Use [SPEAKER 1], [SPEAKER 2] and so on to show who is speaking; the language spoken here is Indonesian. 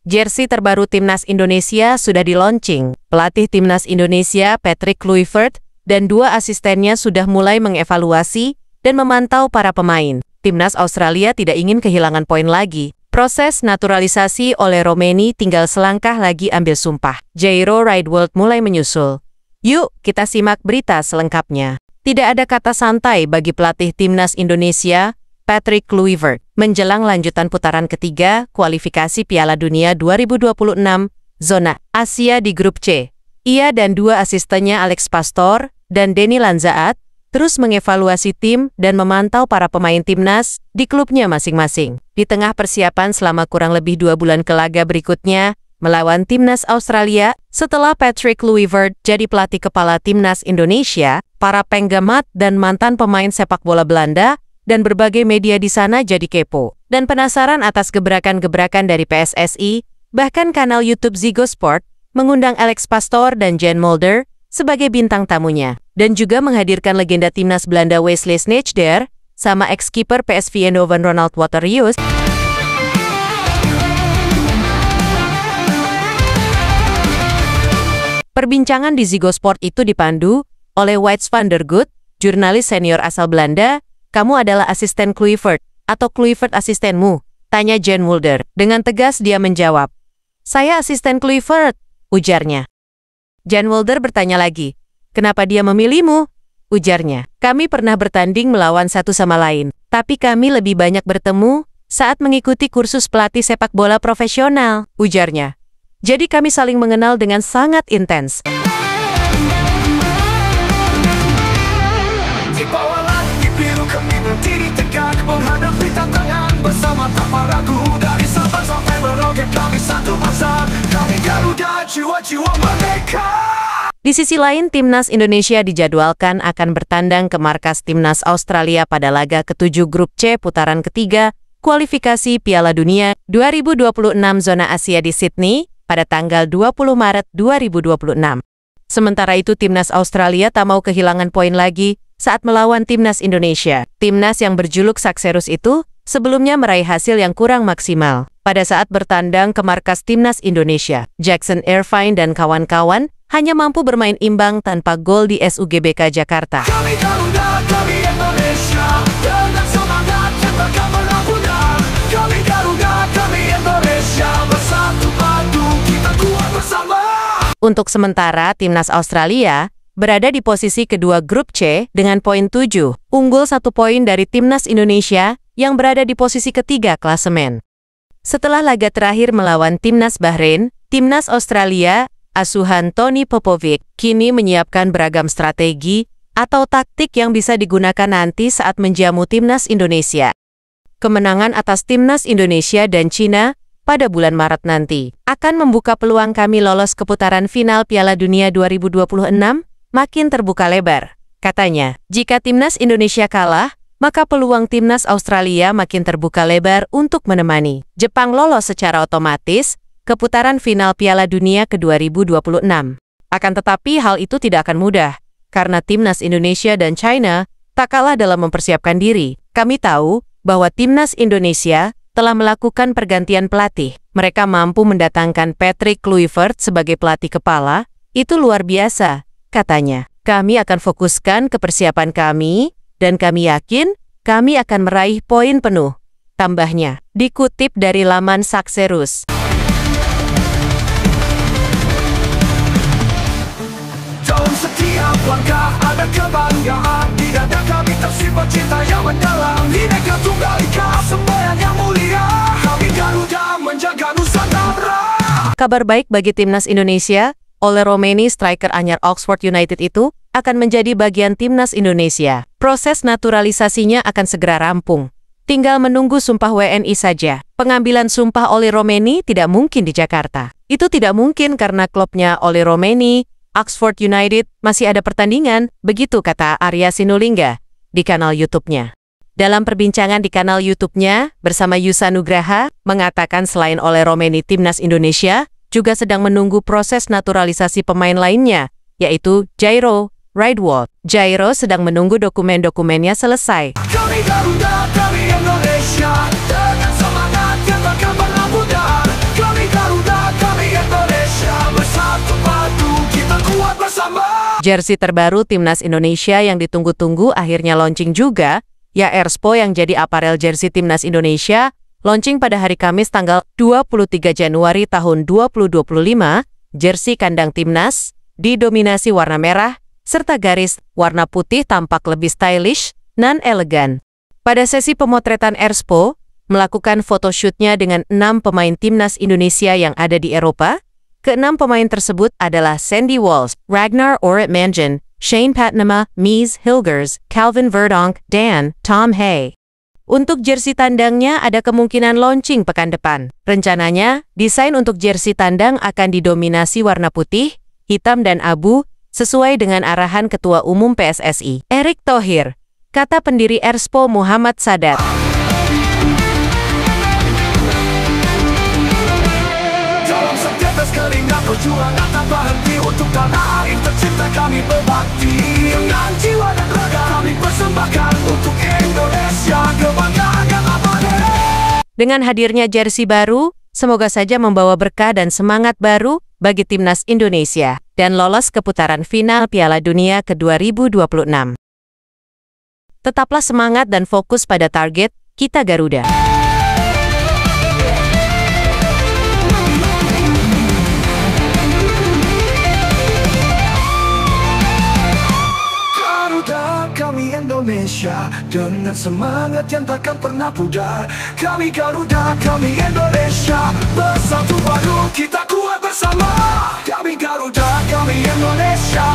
[SPEAKER 1] Jersey terbaru Timnas Indonesia sudah di-launching. Pelatih Timnas Indonesia, Patrick Kluivert, dan 2 asistennya sudah mulai mengevaluasi dan memantau para pemain. Timnas Australia tidak ingin kehilangan poin lagi. Proses naturalisasi oleh Romeni tinggal selangkah lagi ambil sumpah. Jairo Riedwold mulai menyusul. Yuk, kita simak berita selengkapnya. Tidak ada kata santai bagi pelatih Timnas Indonesia, Patrick Kluivert, menjelang lanjutan putaran ketiga kualifikasi Piala Dunia 2026 zona Asia di grup C. Ia dan 2 asistennya Alex Pastor dan Denny Lanzaat terus mengevaluasi tim dan memantau para pemain timnas di klubnya masing-masing. Di tengah persiapan selama kurang lebih 2 bulan ke laga berikutnya melawan Timnas Australia, setelah Patrick Kluivert jadi pelatih kepala Timnas Indonesia, para penggemar dan mantan pemain sepak bola Belanda dan berbagai media di sana jadi kepo dan penasaran atas gebrakan-gebrakan dari PSSI. Bahkan kanal YouTube Ziggo Sport mengundang Alex Pastor dan Jan Mulder sebagai bintang tamunya dan juga menghadirkan legenda timnas Belanda Wesley Sneijder sama ex-kiper PSV Eindhoven Ronald Waterreus. Perbincangan di Ziggo Sport itu dipandu oleh Weits van der Gut, jurnalis senior asal Belanda. Kamu adalah asisten Kluivert, atau Kluivert asistenmu? Tanya Jan Mulder. Dengan tegas dia menjawab. Saya asisten Kluivert, ujarnya. Jan Mulder bertanya lagi. Kenapa dia memilihmu? Ujarnya. Kami pernah bertanding melawan satu sama lain, tapi kami lebih banyak bertemu saat mengikuti kursus pelatih sepak bola profesional, ujarnya. Jadi kami saling mengenal dengan sangat intens.
[SPEAKER 2] Berdiri tegak menghadapi tantangan bersama tanpa ragu. Dari Sabang sampai Merauke kami satu bangsa. Kami Garuda, jiwa-jiwa merdeka.
[SPEAKER 1] Di sisi lain, Timnas Indonesia dijadwalkan akan bertandang ke markas Timnas Australia pada laga ke-7 grup C putaran ketiga kualifikasi Piala Dunia 2026 zona Asia di Sydney pada tanggal 20 Maret 2026. Sementara itu, Timnas Australia tak mau kehilangan poin lagi saat melawan Timnas Indonesia. Timnas yang berjuluk Sakserus itu sebelumnya meraih hasil yang kurang maksimal. Pada saat bertandang ke markas Timnas Indonesia, Jackson Irvine dan kawan-kawan hanya mampu bermain imbang tanpa gol di SUGBK Jakarta.
[SPEAKER 2] Kami Garuda, kami Indonesia, dengan semangat kita akan menang. Kami Garuda, kami Indonesia, bersatu padu kita kuat bersama.
[SPEAKER 1] Untuk sementara, Timnas Australia berada di posisi kedua grup C dengan poin 7, unggul 1 poin dari Timnas Indonesia yang berada di posisi ketiga klasemen. Setelah laga terakhir melawan Timnas Bahrain, Timnas Australia, asuhan Tony Popovic, kini menyiapkan beragam strategi atau taktik yang bisa digunakan nanti saat menjamu Timnas Indonesia. Kemenangan atas Timnas Indonesia dan Cina pada bulan Maret nanti akan membuka peluang kami lolos ke putaran final Piala Dunia 2026 makin terbuka lebar. Katanya, jika Timnas Indonesia kalah, maka peluang Timnas Australia makin terbuka lebar untuk menemani Jepang lolos secara otomatis ke putaran final Piala Dunia ke-2026. Akan tetapi hal itu tidak akan mudah, karena Timnas Indonesia dan China tak kalah dalam mempersiapkan diri. Kami tahu bahwa Timnas Indonesia telah melakukan pergantian pelatih. Mereka mampu mendatangkan Patrick Kluivert sebagai pelatih kepala, itu luar biasa. Katanya, kami akan fokuskan ke persiapan kami, dan kami yakin kami akan meraih poin penuh. Tambahnya, dikutip dari laman Sakserus.
[SPEAKER 2] Dalam setiap langkah ada kebanggaan, di dada kami tersimpan cinta yang mendalam. Bineka Tunggal Ika, sembahyang yang mulia, kami Garuda menjaga Nusantara.
[SPEAKER 1] Kabar baik bagi Timnas Indonesia. Oleh Romeni, striker anyar Oxford United itu akan menjadi bagian Timnas Indonesia. Proses naturalisasinya akan segera rampung. Tinggal menunggu sumpah WNI saja. Pengambilan sumpah Oleh Romeni tidak mungkin di Jakarta. Itu tidak mungkin karena klubnya Oleh Romeni, Oxford United, masih ada pertandingan, begitu kata Arya Sinulinga di kanal YouTube-nya. Dalam perbincangan di kanal YouTube-nya bersama Yusa Nugraha, mengatakan selain Oleh Romeni, Timnas Indonesia juga sedang menunggu proses naturalisasi pemain lainnya, yaitu Jairo Riedwold. Jairo sedang menunggu dokumen-dokumennya selesai.
[SPEAKER 2] Kami Garuda, kami Indonesia, dengan semangat kita akan pernah pudar. Kami Garuda.
[SPEAKER 1] Jersey terbaru Timnas Indonesia yang ditunggu-tunggu akhirnya launching juga, ya Erspo yang jadi aparel jersey Timnas Indonesia, launching pada hari Kamis tanggal 23 Januari tahun 2025, jersey kandang Timnas, didominasi warna merah, serta garis warna putih tampak lebih stylish, dan elegan. Pada sesi pemotretan Erspo, melakukan photoshootnya dengan 6 pemain Timnas Indonesia yang ada di Eropa. Keenam pemain tersebut adalah Sandy Walsh, Ragnar Ortmangen, Shane Patnama, Mies Hilgers, Calvin Verdonk, dan Tom Hay. Untuk jersey tandangnya ada kemungkinan launching pekan depan. Rencananya, desain untuk jersey tandang akan didominasi warna putih, hitam dan abu, sesuai dengan arahan Ketua Umum PSSI, Erick Thohir, kata pendiri Erspo Muhammad Sadat.
[SPEAKER 2] Keringat perjuangan tanpa henti untuk tanah air tercipta kami berbakti. Dengan jiwa dan raga kami persembahkan untuk Indonesia, kebanggaan yang abadi.
[SPEAKER 1] Dengan hadirnya jersey baru, semoga saja membawa berkah dan semangat baru bagi Timnas Indonesia dan lolos ke putaran final Piala Dunia ke-2026. Tetaplah semangat dan fokus pada target, kita Garuda.
[SPEAKER 2] Kami Indonesia dengan semangat yang takkan pernah pudar. Kami Garuda, kami Indonesia, bersatu padu kita kuat bersama. Kami Garuda, kami Indonesia.